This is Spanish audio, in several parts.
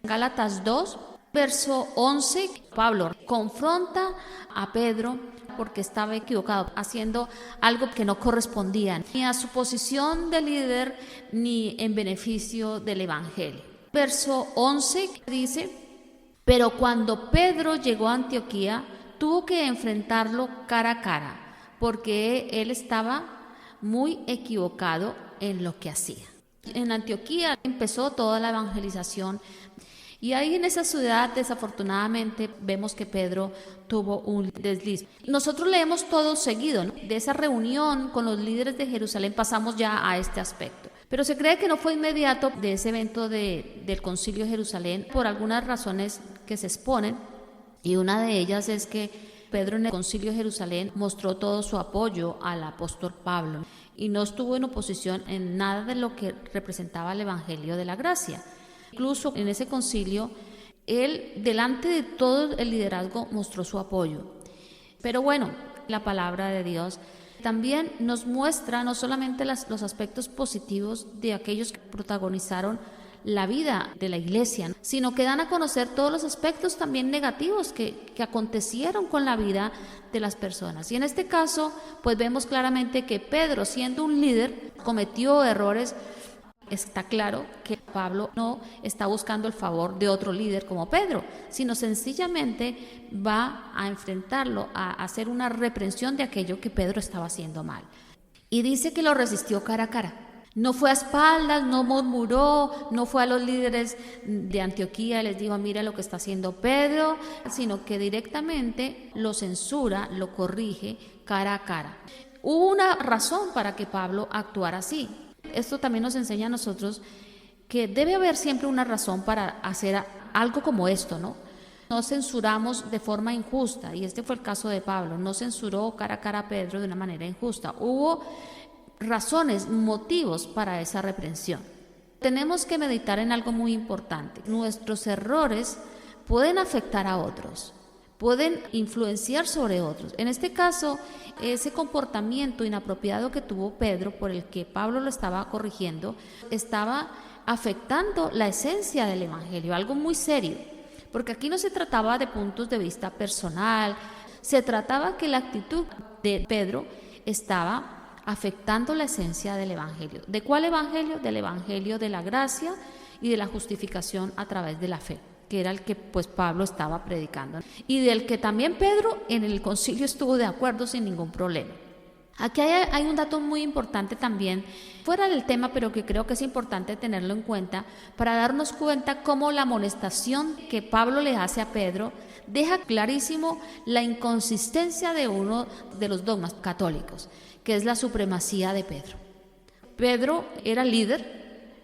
Gálatas 2, verso 11, Pablo confronta a Pedro porque estaba equivocado, haciendo algo que no correspondía ni a su posición de líder ni en beneficio del evangelio. Verso 11 dice: pero cuando Pedro llegó a Antioquía, tuvo que enfrentarlo cara a cara, porque él estaba muy equivocado en lo que hacía. En Antioquía empezó toda la evangelización, y ahí en esa ciudad desafortunadamente vemos que Pedro tuvo un desliz. Nosotros leemos todo seguido, ¿no? De esa reunión con los líderes de Jerusalén pasamos ya a este aspecto. Pero se cree que no fue inmediato de ese evento del Concilio de Jerusalén por algunas razones que se exponen, y una de ellas es que Pedro en el Concilio de Jerusalén mostró todo su apoyo al apóstol Pablo y no estuvo en oposición en nada de lo que representaba el Evangelio de la Gracia. Incluso en ese concilio, él delante de todo el liderazgo mostró su apoyo. Pero bueno, la palabra de Dios también nos muestra no solamente los aspectos positivos de aquellos que protagonizaron la vida de la iglesia, sino que dan a conocer todos los aspectos también negativos que acontecieron con la vida de las personas. Y en este caso, pues vemos claramente que Pedro, siendo un líder, cometió errores. Está claro que Pablo no está buscando el favor de otro líder como Pedro, sino sencillamente va a enfrentarlo, a hacer una reprensión de aquello que Pedro estaba haciendo mal. Y dice que lo resistió cara a cara. No fue a espaldas, no murmuró, no fue a los líderes de Antioquía y les dijo: mira lo que está haciendo Pedro, sino que directamente lo censura, lo corrige cara a cara. Hubo una razón para que Pablo actuara así. Esto también nos enseña a nosotros que debe haber siempre una razón para hacer algo como esto, ¿no? No censuramos de forma injusta, y este fue el caso de Pablo. No censuró cara a cara a Pedro de una manera injusta. Hubo razones, motivos para esa reprensión. Tenemos que meditar en algo muy importante. Nuestros errores pueden afectar a otros, pueden influenciar sobre otros. En este caso, ese comportamiento inapropiado que tuvo Pedro, por el que Pablo lo estaba corrigiendo, estaba afectando la esencia del evangelio, algo muy serio, porque aquí no se trataba de puntos de vista personal, se trataba que la actitud de Pedro estaba afectando la esencia del evangelio. ¿De cuál evangelio? Del evangelio de la gracia y de la justificación a través de la fe, que era el que pues Pablo estaba predicando, y del que también Pedro en el concilio estuvo de acuerdo sin ningún problema. Aquí hay un dato muy importante también, fuera del tema, pero que creo que es importante tenerlo en cuenta para darnos cuenta cómo la amonestación que Pablo le hace a Pedro deja clarísimo la inconsistencia de uno de los dogmas católicos, que es la supremacía de Pedro. Pedro era líder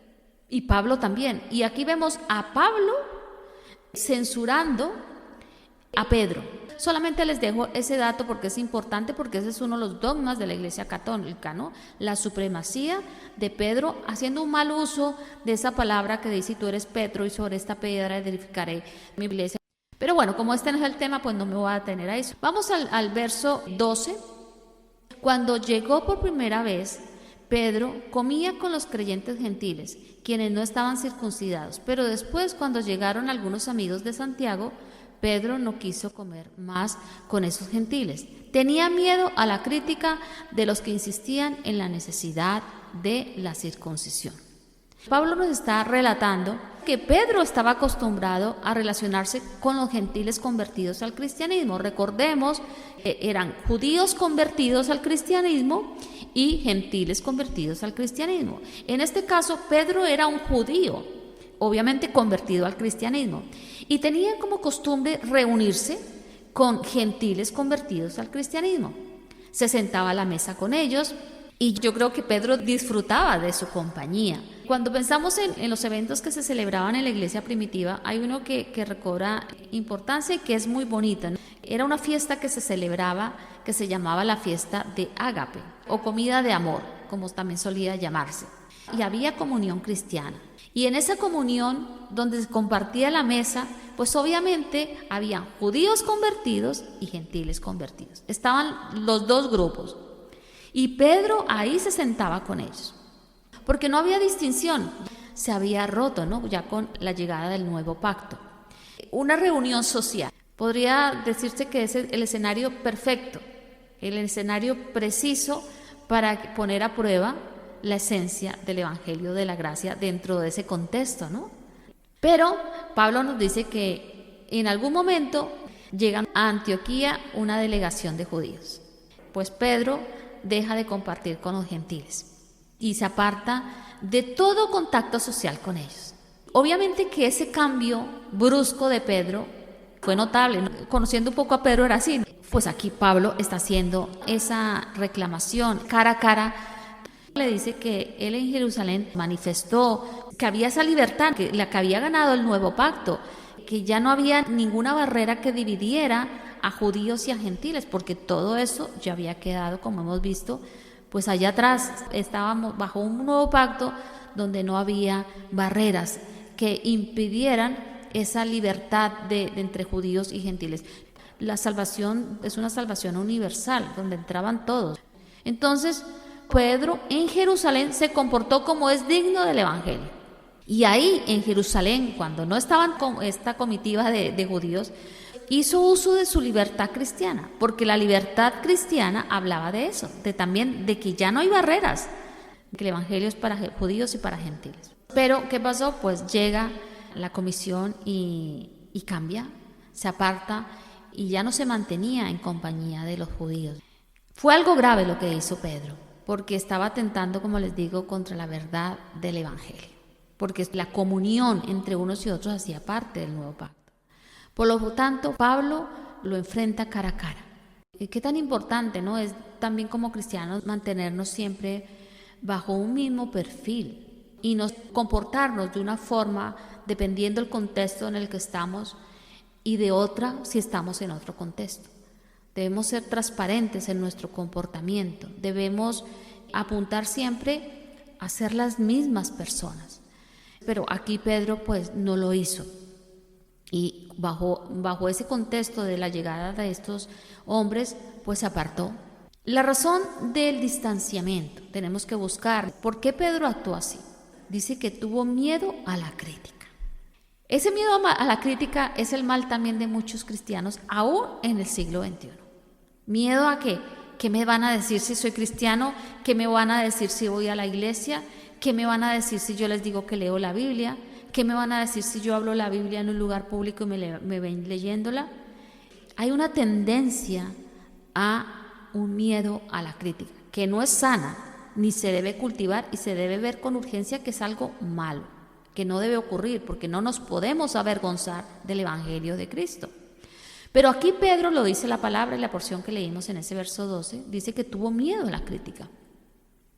y Pablo también, y aquí vemos a Pablo censurando a Pedro. Solamente les dejo ese dato porque es importante, porque ese es uno de los dogmas de la Iglesia Católica, ¿no? La supremacía de Pedro, haciendo un mal uso de esa palabra que dice: tú eres Pedro y sobre esta piedra edificaré mi iglesia. Pero bueno, como este no es el tema, pues no me voy a detener a eso. Vamos al verso 12. Cuando llegó por primera vez, Pedro comía con los creyentes gentiles, quienes no estaban circuncidados, pero después, cuando llegaron algunos amigos de Santiago, Pedro no quiso comer más con esos gentiles. Tenía miedo a la crítica de los que insistían en la necesidad de la circuncisión. Pablo nos está relatando que Pedro estaba acostumbrado a relacionarse con los gentiles convertidos al cristianismo. Recordemos que eran judíos convertidos al cristianismo y gentiles convertidos al cristianismo. En este caso, Pedro era un judío, obviamente convertido al cristianismo, y tenía como costumbre reunirse con gentiles convertidos al cristianismo. Se sentaba a la mesa con ellos, y yo creo que Pedro disfrutaba de su compañía. Cuando pensamos en los eventos que se celebraban en la iglesia primitiva, hay uno que recobra importancia y que es muy bonito, ¿no? Era una fiesta que se celebraba, que se llamaba la fiesta de Ágape, o comida de amor, como también solía llamarse. Y había comunión cristiana. Y en esa comunión, donde se compartía la mesa, pues obviamente había judíos convertidos y gentiles convertidos. Estaban los dos grupos. Y Pedro ahí se sentaba con ellos, porque no había distinción. se había roto, ¿no? Ya con la llegada del nuevo pacto. Una reunión social. Podría decirse que es el escenario perfecto, el escenario preciso para poner a prueba la esencia del Evangelio de la Gracia dentro de ese contexto, ¿no? Pero Pablo nos dice que en algún momento llegan a Antioquía una delegación de judíos. Pues Pedro deja de compartir con los gentiles y se aparta de todo contacto social con ellos. Obviamente que ese cambio brusco de Pedro fue notable, ¿no? Conociendo un poco a Pedro era así. Pues aquí Pablo está haciendo esa reclamación cara a cara. Le dice que él en Jerusalén manifestó que había esa libertad, que la que había ganado el nuevo pacto, que ya no había ninguna barrera que dividiera a judíos y a gentiles, porque todo eso ya había quedado, como hemos visto, pues allá atrás estábamos bajo un nuevo pacto donde no había barreras que impidieran esa libertad de entre judíos y gentiles. La salvación es una salvación universal, donde entraban todos. Entonces, Pedro en Jerusalén se comportó como es digno del Evangelio. Y ahí en Jerusalén, cuando no estaban con esta comitiva de judíos, hizo uso de su libertad cristiana, porque la libertad cristiana hablaba de eso, también de que ya no hay barreras, que el Evangelio es para judíos y para gentiles. Pero, ¿qué pasó? Pues llega la comisión y cambia, se aparta y ya no se mantenía en compañía de los judíos. Fue algo grave lo que hizo Pedro, porque estaba atentando, como les digo, contra la verdad del Evangelio, porque la comunión entre unos y otros hacía parte del nuevo pacto. Por lo tanto, Pablo lo enfrenta cara a cara. Y qué tan importante, ¿no? Es también como cristianos mantenernos siempre bajo un mismo perfil y comportarnos de una forma dependiendo del contexto en el que estamos y de otra si estamos en otro contexto. Debemos ser transparentes en nuestro comportamiento, debemos apuntar siempre a ser las mismas personas. Pero aquí Pedro pues no lo hizo. Y bajo ese contexto de la llegada de estos hombres, pues se apartó. La razón del distanciamiento, tenemos que buscar por qué Pedro actuó así. Dice que tuvo miedo a la crítica. Ese miedo a la crítica es el mal también de muchos cristianos, aún en el siglo XXI. ¿Miedo a qué? ¿Qué me van a decir si soy cristiano? ¿Qué me van a decir si voy a la iglesia? ¿Qué me van a decir si yo les digo que leo la Biblia? ¿Qué me van a decir si yo hablo la Biblia en un lugar público y me ven leyéndola? Hay una tendencia a un miedo a la crítica, que no es sana, ni se debe cultivar y se debe ver con urgencia que es algo malo, que no debe ocurrir, porque no nos podemos avergonzar del Evangelio de Cristo. Pero aquí Pedro lo dice la palabra y la porción que leímos en ese verso 12, dice que tuvo miedo a la crítica.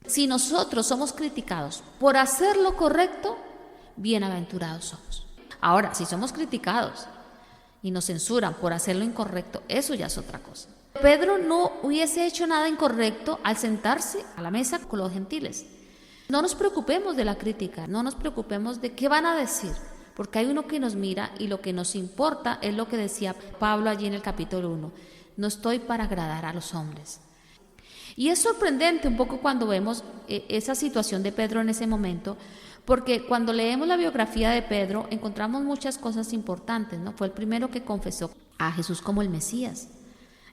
Si nosotros somos criticados por hacer lo correcto, bienaventurados somos. Ahora, si somos criticados y nos censuran por hacer lo incorrecto, eso ya es otra cosa. Pedro no hubiese hecho nada incorrecto al sentarse a la mesa con los gentiles. No nos preocupemos de la crítica, no nos preocupemos de qué van a decir, porque hay uno que nos mira y lo que nos importa es lo que decía Pablo allí en el capítulo 1. No estoy para agradar a los hombres. Y es sorprendente un poco cuando vemos esa situación de Pedro en ese momento, porque cuando leemos la biografía de Pedro encontramos muchas cosas importantes, ¿no? Fue el primero que confesó a Jesús como el Mesías,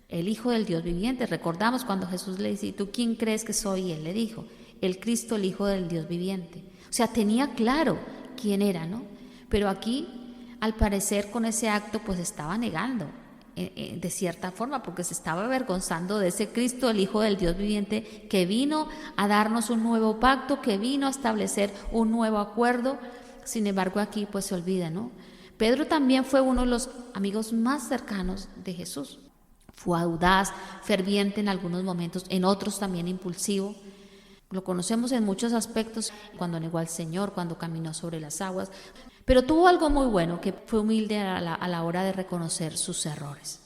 el Hijo del Dios viviente. Recordamos cuando Jesús le dice, ¿y tú quién crees que soy? Y él le dijo, el Cristo, el Hijo del Dios viviente. O sea, tenía claro quién era, ¿no? Pero aquí, al parecer, con ese acto, pues estaba negando, de cierta forma, porque se estaba avergonzando de ese Cristo, el Hijo del Dios viviente, que vino a darnos un nuevo pacto, que vino a establecer un nuevo acuerdo. Sin embargo, aquí pues se olvida, ¿no? Pedro también fue uno de los amigos más cercanos de Jesús. Fue audaz, ferviente en algunos momentos, en otros también impulsivo. Lo conocemos en muchos aspectos, cuando negó al Señor, cuando caminó sobre las aguas. Pero tuvo algo muy bueno, que fue humilde a la hora de reconocer sus errores.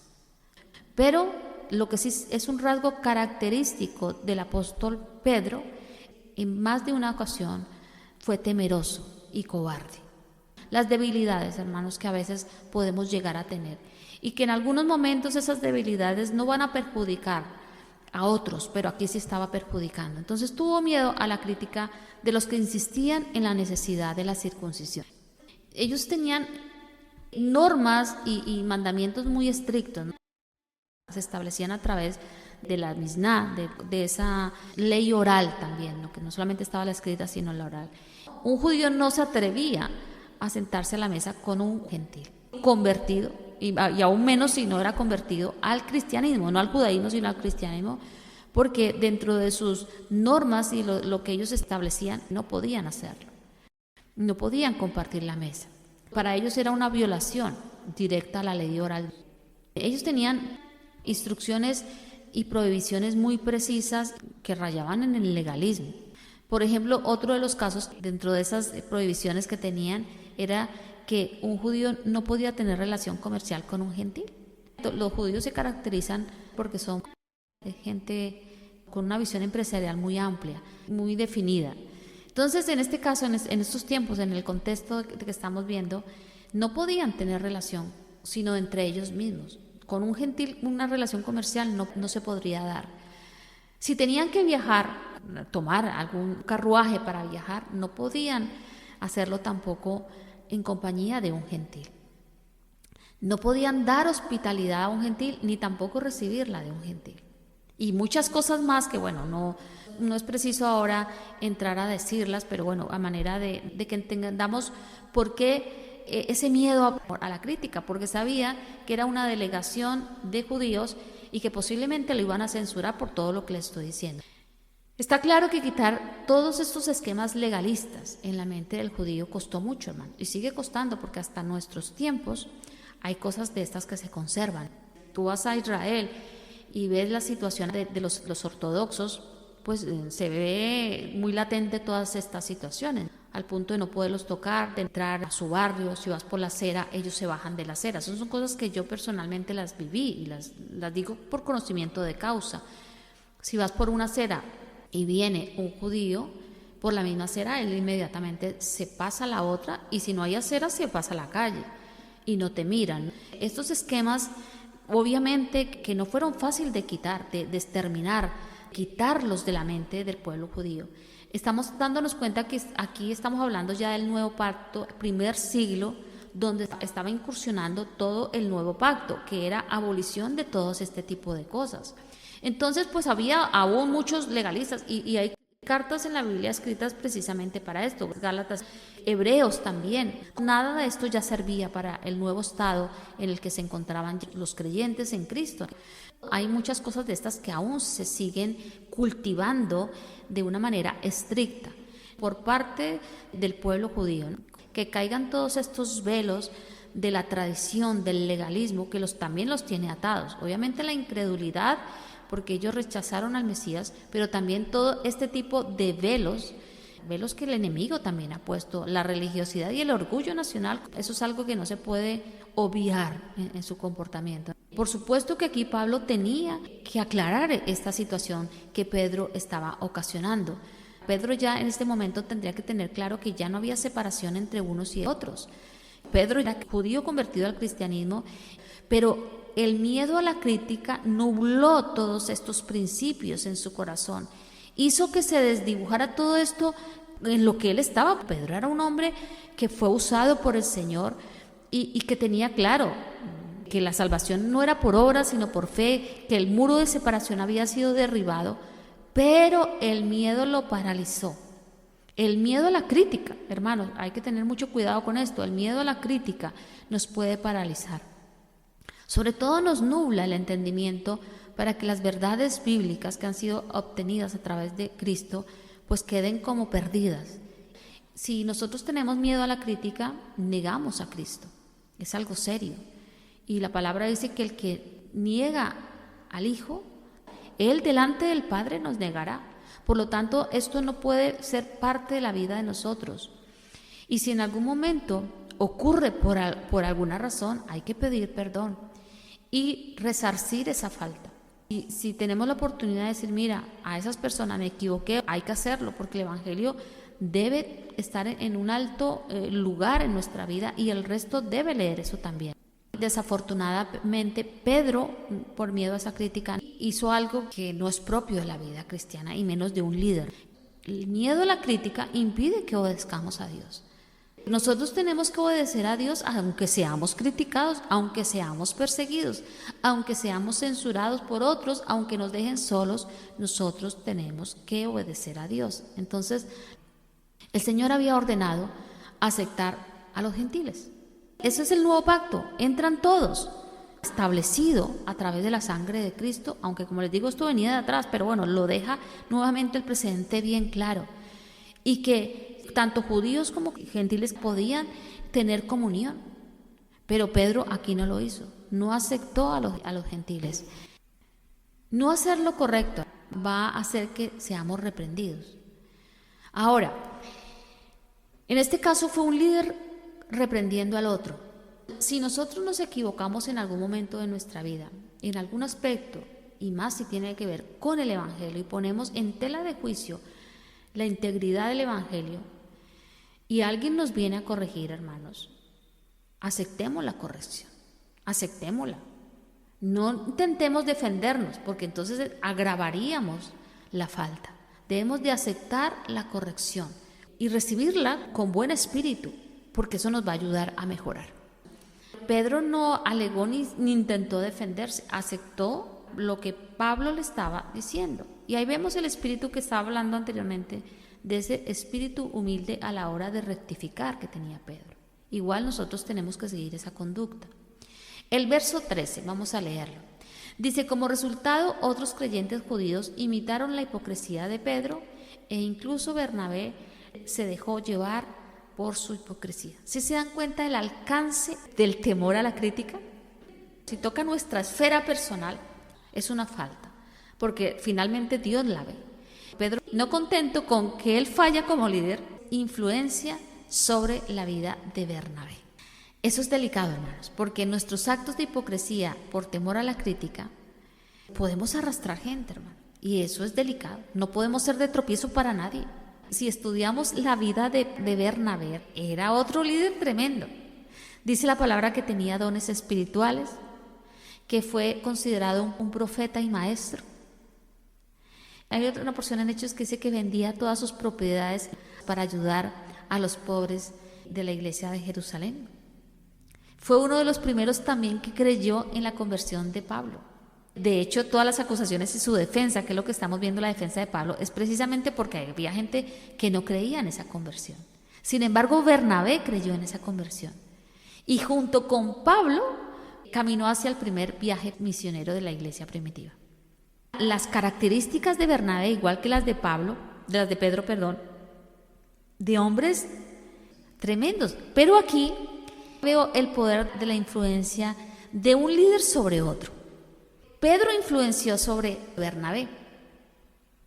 Pero lo que sí es un rasgo característico del apóstol Pedro, en más de una ocasión fue temeroso y cobarde. Las debilidades, hermanos, que a veces podemos llegar a tener y que en algunos momentos esas debilidades no van a perjudicar a otros, pero aquí sí estaba perjudicando. Entonces tuvo miedo a la crítica de los que insistían en la necesidad de la circuncisión. Ellos tenían normas y mandamientos muy estrictos, ¿no? Se establecían a través de la Misná, de esa ley oral también, ¿no? Que no solamente estaba la escrita, sino la oral. Un judío no se atrevía a sentarse a la mesa con un gentil convertido, y aún menos si no era convertido al cristianismo, no al judaísmo, sino al cristianismo, porque dentro de sus normas y lo que ellos establecían, no podían hacerlo, no podían compartir la mesa. Para ellos era una violación directa a la ley oral. Ellos tenían instrucciones y prohibiciones muy precisas que rayaban en el legalismo. Por ejemplo, otro de los casos dentro de esas prohibiciones que tenían era que un judío no podía tener relación comercial con un gentil. Los judíos se caracterizan porque son gente con una visión empresarial muy amplia, muy definida. Entonces, en este caso, en estos tiempos, en el contexto que estamos viendo, no podían tener relación, sino entre ellos mismos. Con un gentil, una relación comercial no se podría dar. Si tenían que viajar, tomar algún carruaje para viajar, no podían hacerlo tampoco en compañía de un gentil. No podían dar hospitalidad a un gentil, ni tampoco recibirla de un gentil. Y muchas cosas más que, bueno, no es preciso ahora entrar a decirlas, pero bueno, a manera de que entendamos por qué ese miedo a la crítica, porque sabía que era una delegación de judíos y que posiblemente lo iban a censurar por todo lo que les estoy diciendo. Está claro que quitar todos estos esquemas legalistas en la mente del judío costó mucho, hermano, y sigue costando porque hasta nuestros tiempos hay cosas de estas que se conservan. Tú vas a Israel y ves la situación de los ortodoxos, pues se ve muy latente todas estas situaciones, al punto de no poderlos tocar, de entrar a su barrio. Si vas por la acera, ellos se bajan de la acera. Esas son cosas que yo personalmente las viví y las digo por conocimiento de causa. Si vas por una acera y viene un judío por la misma acera, él inmediatamente se pasa a la otra, y si no hay acera, se pasa a la calle y no te miran. Estos esquemas, obviamente, que no fueron fácil de quitar, de exterminar, quitarlos de la mente del pueblo judío. Estamos dándonos cuenta que aquí estamos hablando ya del nuevo pacto, primer siglo, donde estaba incursionando todo el nuevo pacto, que era abolición de todos este tipo de cosas. Entonces, pues había aún muchos legalistas y hay cartas en la Biblia escritas precisamente para esto, Gálatas, Hebreos también. Nada de esto ya servía para el nuevo estado en el que se encontraban los creyentes en Cristo. Hay muchas cosas de estas que aún se siguen cultivando de una manera estricta por parte del pueblo judío, ¿no? Que caigan todos estos velos de la tradición, del legalismo, que también los tiene atados. Obviamente la incredulidad, porque ellos rechazaron al Mesías, pero también todo este tipo de velos que el enemigo también ha puesto, la religiosidad y el orgullo nacional. Eso es algo que no se puede obviar en su comportamiento. Por supuesto que aquí Pablo tenía que aclarar esta situación que Pedro estaba ocasionando. Pedro ya en este momento tendría que tener claro que ya no había separación entre unos y otros. Pedro era judío convertido al cristianismo, pero el miedo a la crítica nubló todos estos principios en su corazón. Hizo que se desdibujara todo esto en lo que él estaba. Pedro era un hombre que fue usado por el Señor y que tenía claro que la salvación no era por obras, sino por fe, que el muro de separación había sido derribado, pero el miedo lo paralizó. El miedo a la crítica, hermanos, hay que tener mucho cuidado con esto. El miedo a la crítica nos puede paralizar. Sobre todo nos nubla el entendimiento para que las verdades bíblicas que han sido obtenidas a través de Cristo pues queden como perdidas. Si nosotros tenemos miedo a la crítica, negamos a Cristo. Es algo serio. Y la palabra dice que el que niega al Hijo, Él delante del Padre nos negará. Por lo tanto, esto no puede ser parte de la vida de nosotros. Y si en algún momento ocurre por alguna razón, hay que pedir perdón y resarcir esa falta. Y si tenemos la oportunidad de decir, mira, a esas personas me equivoqué, hay que hacerlo, porque el Evangelio debe estar en un alto lugar en nuestra vida y el resto debe leer eso también. Desafortunadamente, Pedro, por miedo a esa crítica, hizo algo que no es propio de la vida cristiana y menos de un líder. El miedo a la crítica impide que obedezcamos a Dios. Nosotros tenemos que obedecer a Dios aunque seamos criticados, aunque seamos perseguidos, aunque seamos censurados por otros, aunque nos dejen solos, nosotros tenemos que obedecer a Dios. Entonces, el Señor había ordenado aceptar a los gentiles. Ese es el nuevo pacto, entran todos, establecido a través de la sangre de Cristo, aunque como les digo esto venía de atrás, pero bueno, lo deja nuevamente el precedente bien claro, y que tanto judíos como gentiles podían tener comunión, pero Pedro aquí no lo hizo, no aceptó a los gentiles. No hacer lo correcto va a hacer que seamos reprendidos. Ahora, en este caso fue un líder reprendiendo al otro. Si nosotros nos equivocamos en algún momento de nuestra vida, en algún aspecto, y más si tiene que ver con el Evangelio, y ponemos en tela de juicio la integridad del Evangelio, y alguien nos viene a corregir, hermanos, aceptemos la corrección, aceptémosla. No intentemos defendernos, porque entonces agravaríamos la falta. Debemos de aceptar la corrección y recibirla con buen espíritu, porque eso nos va a ayudar a mejorar. Pedro no alegó ni intentó defenderse, aceptó lo que Pablo le estaba diciendo. Y ahí vemos el espíritu que estaba hablando anteriormente, de ese espíritu humilde a la hora de rectificar que tenía Pedro. Igual nosotros tenemos que seguir esa conducta. El verso 13, vamos a leerlo. Dice, como resultado, otros creyentes judíos imitaron la hipocresía de Pedro e incluso Bernabé se dejó llevar por su hipocresía. ¿Sí se dan cuenta del alcance del temor a la crítica? Si toca nuestra esfera personal, es una falta, porque finalmente Dios la ve. Pedro, no contento con que él falla como líder, influencia sobre la vida de Bernabé. Eso es delicado, hermanos, porque en nuestros actos de hipocresía por temor a la crítica podemos arrastrar gente, hermano, y eso es delicado. No podemos ser de tropiezo para nadie. Si estudiamos la vida de Bernabé, era otro líder tremendo. Dice la palabra que tenía dones espirituales, que fue considerado un profeta y maestro. Hay otra porción en Hechos que dice que vendía todas sus propiedades para ayudar a los pobres de la iglesia de Jerusalén. Fue uno de los primeros también que creyó en la conversión de Pablo. De hecho, todas las acusaciones y su defensa, que es lo que estamos viendo, la defensa de Pablo, es precisamente porque había gente que no creía en esa conversión. Sin embargo, Bernabé creyó en esa conversión. Y junto con Pablo, caminó hacia el primer viaje misionero de la iglesia primitiva. Las características de Bernabé, igual que las de Pedro, de hombres tremendos. Pero aquí veo el poder de la influencia de un líder sobre otro. Pedro influenció sobre Bernabé.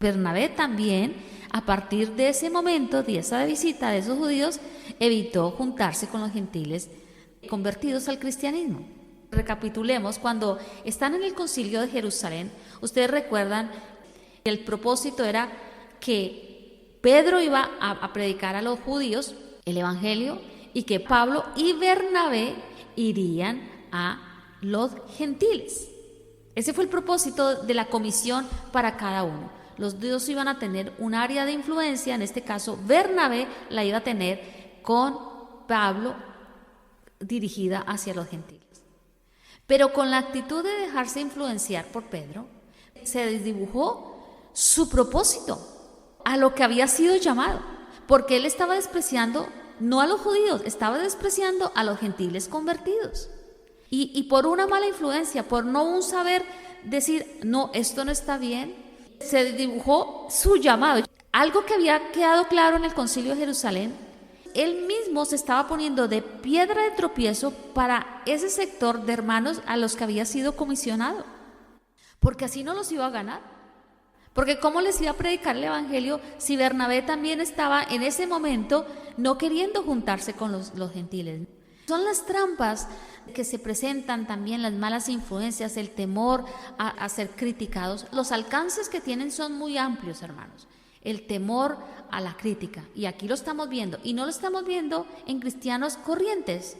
Bernabé también, a partir de ese momento, de esa visita de esos judíos, evitó juntarse con los gentiles convertidos al cristianismo. Recapitulemos, cuando están en el concilio de Jerusalén, ustedes recuerdan que el propósito era que Pedro iba a predicar a los judíos el evangelio y que Pablo y Bernabé irían a los gentiles. Ese fue el propósito de la comisión para cada uno. Los dos iban a tener un área de influencia, en este caso Bernabé la iba a tener con Pablo dirigida hacia los gentiles. Pero con la actitud de dejarse influenciar por Pedro, se desdibujó su propósito a lo que había sido llamado, porque él estaba despreciando no a los judíos, estaba despreciando a los gentiles convertidos. Y por una mala influencia, por no un saber decir, no, esto no está bien, se desdibujó su llamado. Algo que había quedado claro en el concilio de Jerusalén, él mismo se estaba poniendo de piedra de tropiezo para ese sector de hermanos a los que había sido comisionado, porque así no los iba a ganar. Porque ¿cómo les iba a predicar el evangelio si Bernabé también estaba en ese momento no queriendo juntarse con los gentiles? Son las trampas que se presentan también, las malas influencias, el temor a ser criticados. Los alcances que tienen son muy amplios, hermanos. El temor a la crítica. Y aquí lo estamos viendo. Y no lo estamos viendo en cristianos corrientes.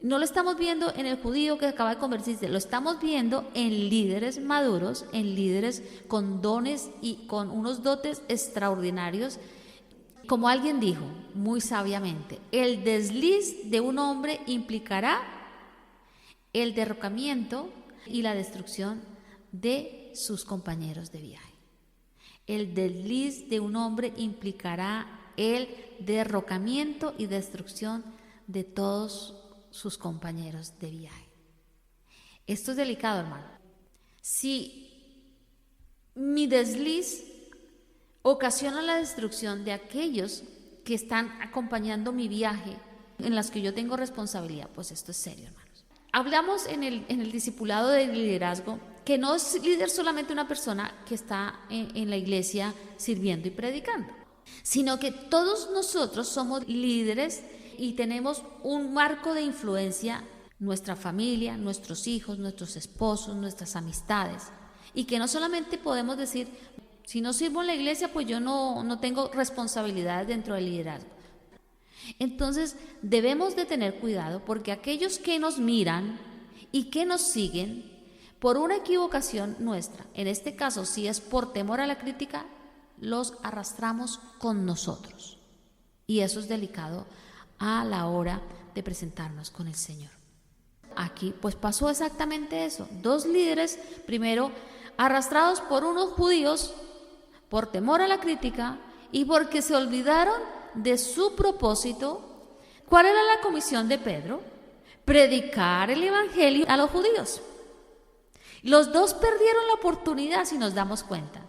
No lo estamos viendo en el judío que acaba de convertirse, lo estamos viendo en líderes maduros, en líderes con dones y con unos dotes extraordinarios. Como alguien dijo muy sabiamente, el desliz de un hombre implicará el derrocamiento y la destrucción de sus compañeros de viaje. El desliz de un hombre implicará el derrocamiento y destrucción de todos sus compañeros de viaje. Esto es delicado, hermano. Si mi desliz ocasiona la destrucción de aquellos que están acompañando mi viaje, en las que yo tengo responsabilidad, pues esto es serio, hermanos. Hablamos en el discipulado del liderazgo que no es líder solamente una persona que está en la iglesia sirviendo y predicando, sino que todos nosotros somos líderes y tenemos un marco de influencia, nuestra familia, nuestros hijos, nuestros esposos, nuestras amistades, y que no solamente podemos decir, si no sirvo en la iglesia, pues yo no tengo responsabilidades dentro del liderazgo. Entonces debemos de tener cuidado, porque aquellos que nos miran y que nos siguen por una equivocación nuestra, en este caso si es por temor a la crítica, los arrastramos con nosotros, y eso es delicado a la hora de presentarnos con el Señor. Aquí pues pasó exactamente eso. 2 líderes, primero arrastrados por unos judíos por temor a la crítica y porque se olvidaron de su propósito. ¿Cuál era la comisión de Pedro? Predicar el evangelio a los judíos. Los 2 perdieron la oportunidad, si nos damos cuenta,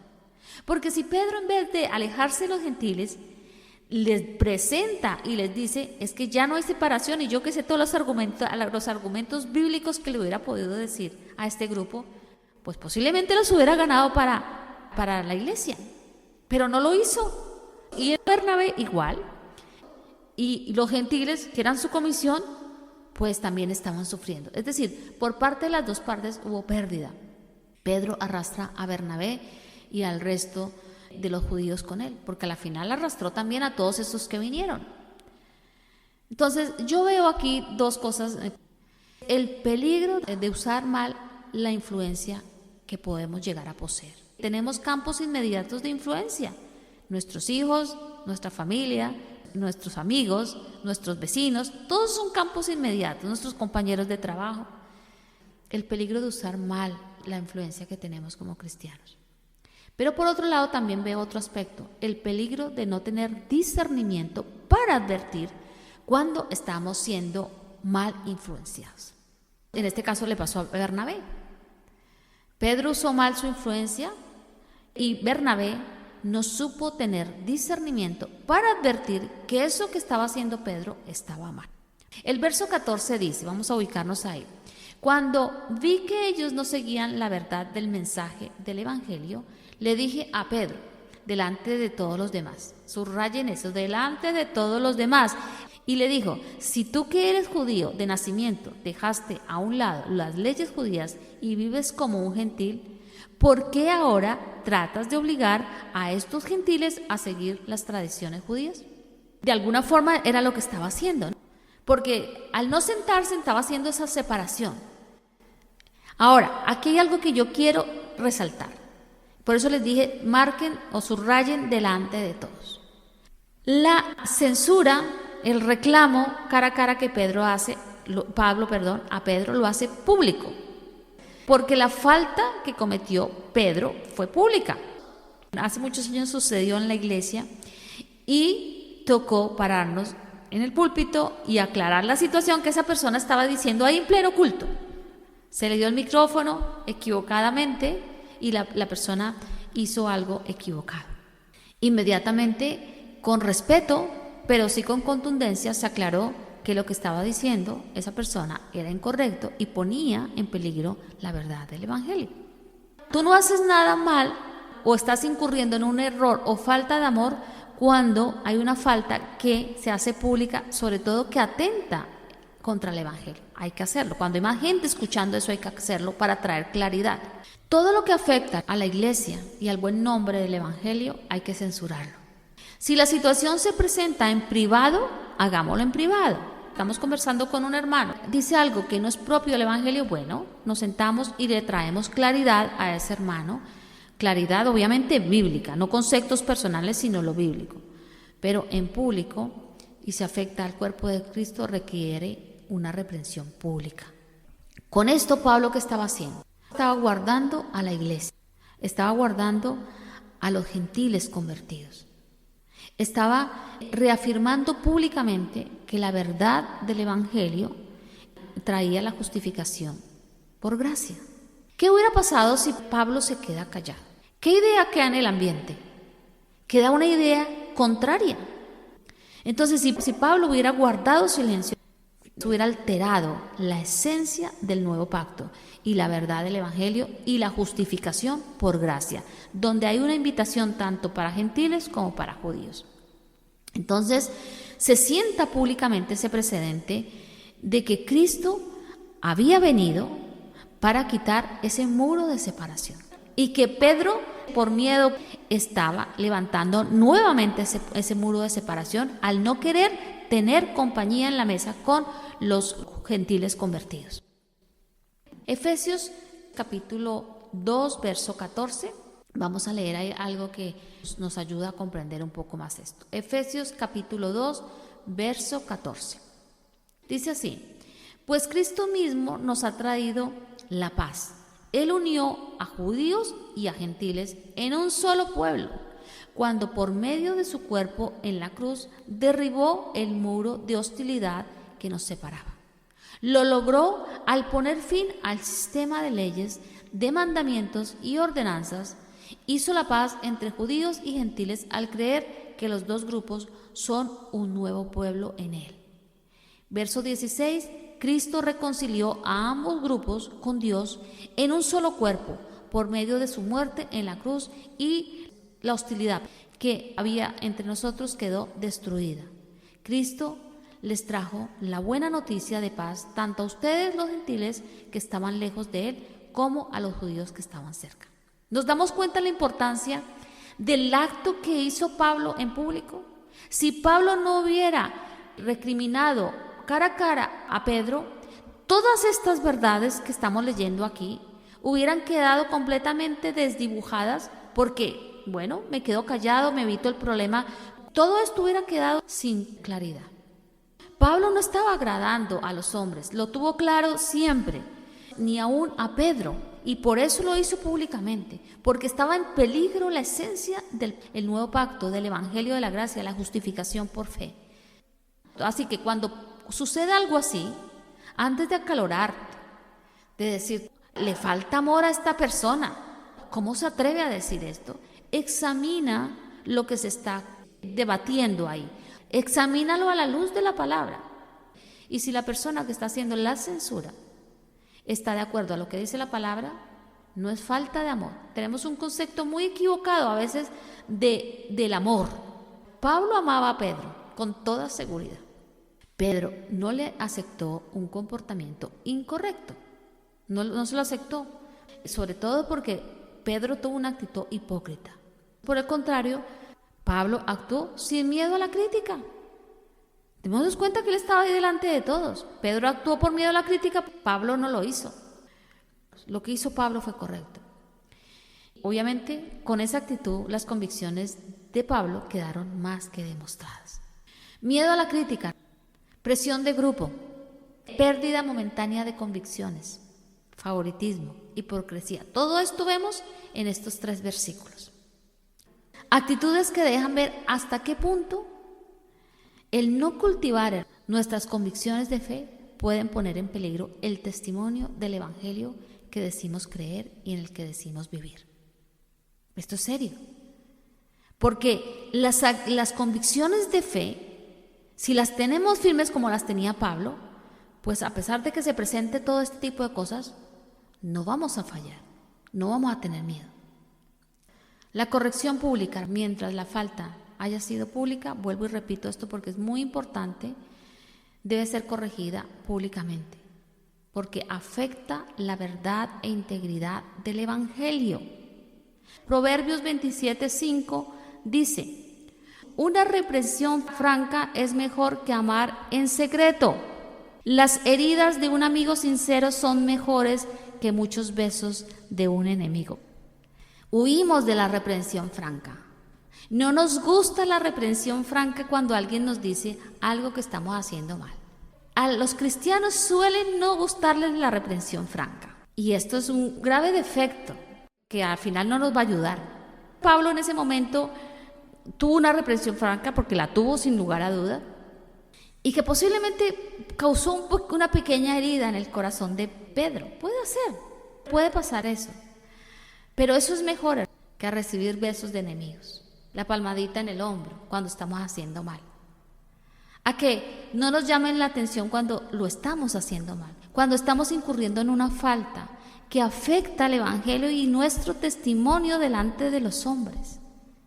porque si Pedro, en vez de alejarse de los gentiles, les presenta y les dice, es que ya no hay separación, y yo que sé todos los argumentos bíblicos que le hubiera podido decir a este grupo, pues posiblemente los hubiera ganado para la iglesia, pero no lo hizo. Y en Bernabé igual, y los gentiles, que eran su comisión, pues también estaban sufriendo. Es decir, por parte de las 2 partes hubo pérdida. Pedro arrastra a Bernabé y al resto de los judíos con él, porque a la final arrastró también a todos esos que vinieron. Entonces yo veo aquí 2 cosas: el peligro de usar mal la influencia que podemos llegar a poseer. Tenemos campos inmediatos de influencia: nuestros hijos, nuestra familia, nuestros amigos, nuestros vecinos, todos son campos inmediatos, nuestros compañeros de trabajo. El peligro de usar mal la influencia que tenemos como cristianos. Pero por otro lado también veo otro aspecto: el peligro de no tener discernimiento para advertir cuando estamos siendo mal influenciados. En este caso le pasó a Bernabé. Pedro usó mal su influencia y Bernabé no supo tener discernimiento para advertir que eso que estaba haciendo Pedro estaba mal. El verso 14 dice, vamos a ubicarnos ahí: cuando vi que ellos no seguían la verdad del mensaje del evangelio, le dije a Pedro, delante de todos los demás, subrayen eso, delante de todos los demás, y le dijo: si tú, que eres judío de nacimiento, dejaste a un lado las leyes judías y vives como un gentil, ¿por qué ahora tratas de obligar a estos gentiles a seguir las tradiciones judías? De alguna forma era lo que estaba haciendo, ¿no? Porque al no sentarse estaba haciendo esa separación. Ahora, aquí hay algo que yo quiero resaltar. Por eso les dije, marquen o subrayen delante de todos. La censura, el reclamo cara a cara que Pablo a Pedro lo hace público, porque la falta que cometió Pedro fue pública. Hace muchos años sucedió en la iglesia y tocó pararnos en el púlpito y aclarar la situación que esa persona estaba diciendo ahí en pleno culto. Se le dio el micrófono equivocadamente y la persona hizo algo equivocado. Inmediatamente, con respeto, pero sí con contundencia, se aclaró que lo que estaba diciendo esa persona era incorrecto y ponía en peligro la verdad del evangelio. Tú no haces nada mal o estás incurriendo en un error o falta de amor cuando hay una falta que se hace pública, sobre todo que atenta contra el evangelio. Hay que hacerlo. Cuando hay más gente escuchando eso, hay que hacerlo para traer claridad. Todo lo que afecta a la iglesia y al buen nombre del evangelio hay que censurarlo. Si la situación se presenta en privado, hagámoslo en privado. estamos conversando con un hermano, dice algo que no es propio del Evangelio, bueno, nos sentamos y le traemos claridad a ese hermano, claridad obviamente bíblica, no conceptos personales, sino lo bíblico, pero en público, y se afecta al cuerpo de Cristo, requiere una reprensión pública. Con esto, Pablo, ¿qué estaba haciendo? Estaba guardando a la iglesia, estaba guardando a los gentiles convertidos. Estaba reafirmando públicamente que la verdad del Evangelio traía la justificación por gracia. ¿Qué hubiera pasado si Pablo se queda callado? ¿Qué idea queda en el ambiente? Queda una idea contraria. Entonces, si Pablo hubiera guardado silencio, se hubiera alterado la esencia del nuevo pacto y la verdad del Evangelio y la justificación por gracia, donde hay una invitación tanto para gentiles como para judíos. Entonces, se sienta públicamente ese precedente de que Cristo había venido para quitar ese muro de separación y que Pedro, por miedo, estaba levantando nuevamente ese muro de separación al no querer tener compañía en la mesa con los gentiles convertidos. Efesios capítulo 2, verso 14. Vamos a leer ahí algo que nos ayuda a comprender un poco más esto. Efesios capítulo 2, verso 14. Dice así: pues Cristo mismo nos ha traído la paz. Él unió a judíos y a gentiles en un solo pueblo, cuando por medio de su cuerpo en la cruz derribó el muro de hostilidad que nos separaba. Lo logró al poner fin al sistema de leyes, de mandamientos y ordenanzas. Hizo la paz entre judíos y gentiles al creer que los dos grupos son un nuevo pueblo en él. Verso 16. Cristo reconcilió a ambos grupos con Dios en un solo cuerpo por medio de su muerte en la cruz, y la hostilidad que había entre nosotros quedó destruida. Cristo les trajo la buena noticia de paz tanto a ustedes, los gentiles que estaban lejos de él, como a los judíos que estaban cerca. ¿Nos damos cuenta de la importancia del acto que hizo Pablo en público? Si Pablo no hubiera recriminado cara a cara a Pedro, todas estas verdades que estamos leyendo aquí hubieran quedado completamente desdibujadas porque, bueno, me quedo callado, me evito el problema. Todo esto hubiera quedado sin claridad. Pablo no estaba agradando a los hombres, lo tuvo claro siempre, ni aún a Pedro, y por eso lo hizo públicamente, porque estaba en peligro la esencia del nuevo pacto, del Evangelio de la gracia, la justificación por fe. Así que cuando sucede algo así, antes de acalorarte, de decir, le falta amor a esta persona, ¿cómo se atreve a decir esto? Examina lo que se está debatiendo ahí, examínalo a la luz de la palabra, y si la persona que está haciendo la censura está de acuerdo a lo que dice la palabra, no es falta de amor. Tenemos un concepto muy equivocado a veces del amor. Pablo amaba a Pedro con toda seguridad. Pedro no le aceptó un comportamiento incorrecto, no se lo aceptó, sobre todo porque Pedro tuvo una actitud hipócrita. Por el contrario, Pablo actuó sin miedo a la crítica. Démonos cuenta que él estaba ahí delante de todos. Pedro actuó por miedo a la crítica, Pablo no lo hizo. Lo que hizo Pablo fue correcto. Obviamente, con esa actitud, las convicciones de Pablo quedaron más que demostradas. Miedo a la crítica, presión de grupo, pérdida momentánea de convicciones, favoritismo, hipocresía. Todo esto vemos en estos 3 versículos. Actitudes que dejan ver hasta qué punto el no cultivar nuestras convicciones de fe pueden poner en peligro el testimonio del Evangelio que decimos creer y en el que decimos vivir. Esto es serio, porque las convicciones de fe, si las tenemos firmes como las tenía Pablo, pues a pesar de que se presente todo este tipo de cosas, no vamos a fallar, no vamos a tener miedo. La corrección pública, mientras la falta haya sido pública, vuelvo y repito esto porque es muy importante, debe ser corregida públicamente, porque afecta la verdad e integridad del Evangelio. Proverbios 27:5 dice: una reprensión franca es mejor que amar en secreto. Las heridas de un amigo sincero son mejores que muchos besos de un enemigo. Huimos de la reprensión franca. No nos gusta la reprensión franca cuando alguien nos dice algo que estamos haciendo mal. A los cristianos suelen no gustarles la reprensión franca. Y esto es un grave defecto que al final no nos va a ayudar. Pablo en ese momento tuvo una reprensión franca porque la tuvo sin lugar a duda y que posiblemente causó una pequeña herida en el corazón de Pedro. Puede pasar eso. Pero eso es mejor que recibir besos de enemigos, la palmadita en el hombro cuando estamos haciendo mal. A que no nos llamen la atención cuando lo estamos haciendo mal, cuando estamos incurriendo en una falta que afecta al Evangelio y nuestro testimonio delante de los hombres.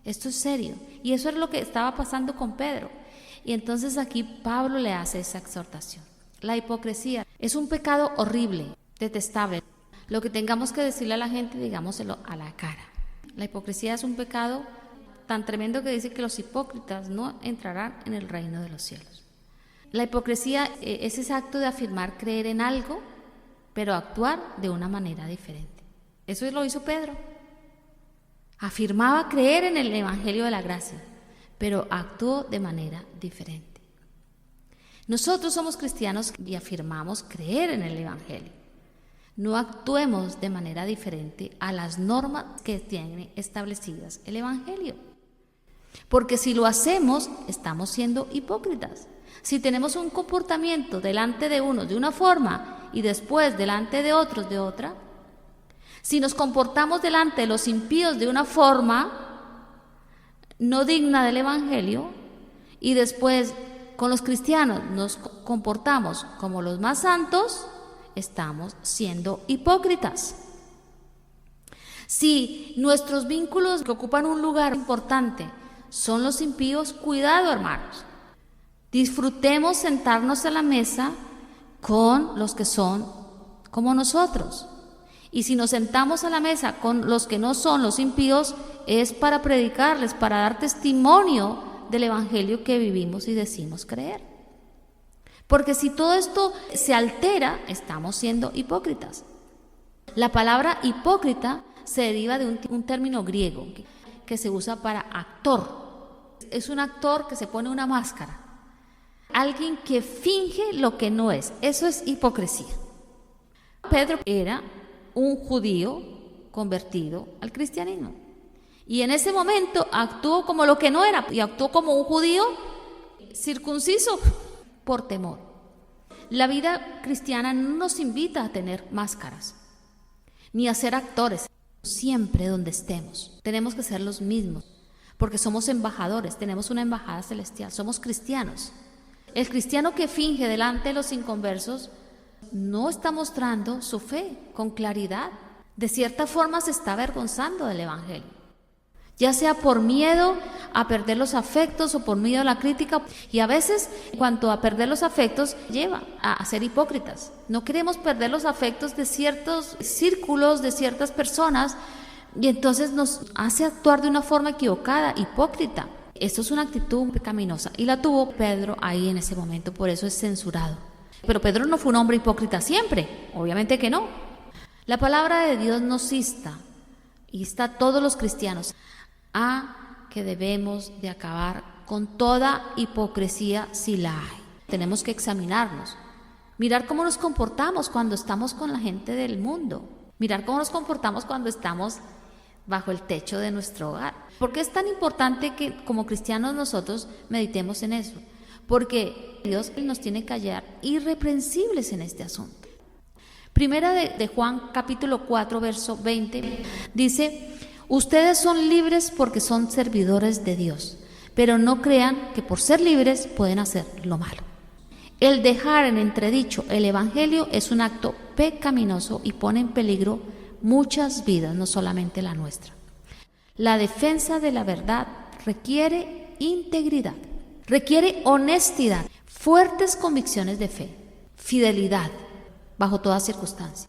Esto es serio, y eso es lo que estaba pasando con Pedro. Y entonces aquí Pablo le hace esa exhortación. La hipocresía es un pecado horrible, detestable. Lo que tengamos que decirle a la gente, digámoselo a la cara. La hipocresía es un pecado tan tremendo que dice que los hipócritas no entrarán en el reino de los cielos. La hipocresía es ese acto de afirmar creer en algo, pero actuar de una manera diferente. Eso lo hizo Pedro. Afirmaba creer en el Evangelio de la gracia, pero actuó de manera diferente. Nosotros somos cristianos y afirmamos creer en el Evangelio. No actuemos de manera diferente a las normas que tiene establecidas el Evangelio. Porque si lo hacemos, estamos siendo hipócritas. Si tenemos un comportamiento delante de unos de una forma y después delante de otros de otra, si nos comportamos delante de los impíos de una forma no digna del Evangelio y después con los cristianos nos comportamos como los más santos, estamos siendo hipócritas. Si nuestros vínculos que ocupan un lugar importante son los impíos, cuidado, hermanos. Disfrutemos sentarnos a la mesa con los que son como nosotros. Y si nos sentamos a la mesa con los que no son los impíos, es para predicarles, para dar testimonio del Evangelio que vivimos y decimos creer. Porque si todo esto se altera, estamos siendo hipócritas. La palabra hipócrita se deriva de un término griego que se usa para actor. Es un actor que se pone una máscara. Alguien que finge lo que no es. Eso es hipocresía. Pedro era un judío convertido al cristianismo. Y en ese momento actuó como lo que no era. Y actuó como un judío circunciso por temor. La vida cristiana no nos invita a tener máscaras, ni a ser actores. Siempre donde estemos, tenemos que ser los mismos, porque somos embajadores, tenemos una embajada celestial, somos cristianos. El cristiano que finge delante de los inconversos no está mostrando su fe con claridad. De cierta forma se está avergonzando del Evangelio, ya sea por miedo a perder los afectos o por miedo a la crítica. Y a veces, en cuanto a perder los afectos, lleva a ser hipócritas. No queremos perder los afectos de ciertos círculos, de ciertas personas, y entonces nos hace actuar de una forma equivocada, hipócrita. Esto es una actitud pecaminosa, y la tuvo Pedro ahí en ese momento, por eso es censurado. Pero Pedro no fue un hombre hipócrita siempre, obviamente que no. La palabra de Dios nos insta a todos los cristianos a que debemos de acabar con toda hipocresía si la hay. Tenemos que examinarnos, mirar cómo nos comportamos cuando estamos con la gente del mundo, mirar cómo nos comportamos cuando estamos bajo el techo de nuestro hogar. ¿Por qué es tan importante que como cristianos nosotros meditemos en eso? Porque Dios nos tiene que hallar irreprensibles en este asunto. Primera de Juan capítulo 4 verso 20 dice: ustedes son libres porque son servidores de Dios, pero no crean que por ser libres pueden hacer lo malo. El dejar en entredicho el Evangelio es un acto pecaminoso y pone en peligro muchas vidas, no solamente la nuestra. La defensa de la verdad requiere integridad, requiere honestidad, fuertes convicciones de fe, fidelidad bajo toda circunstancia.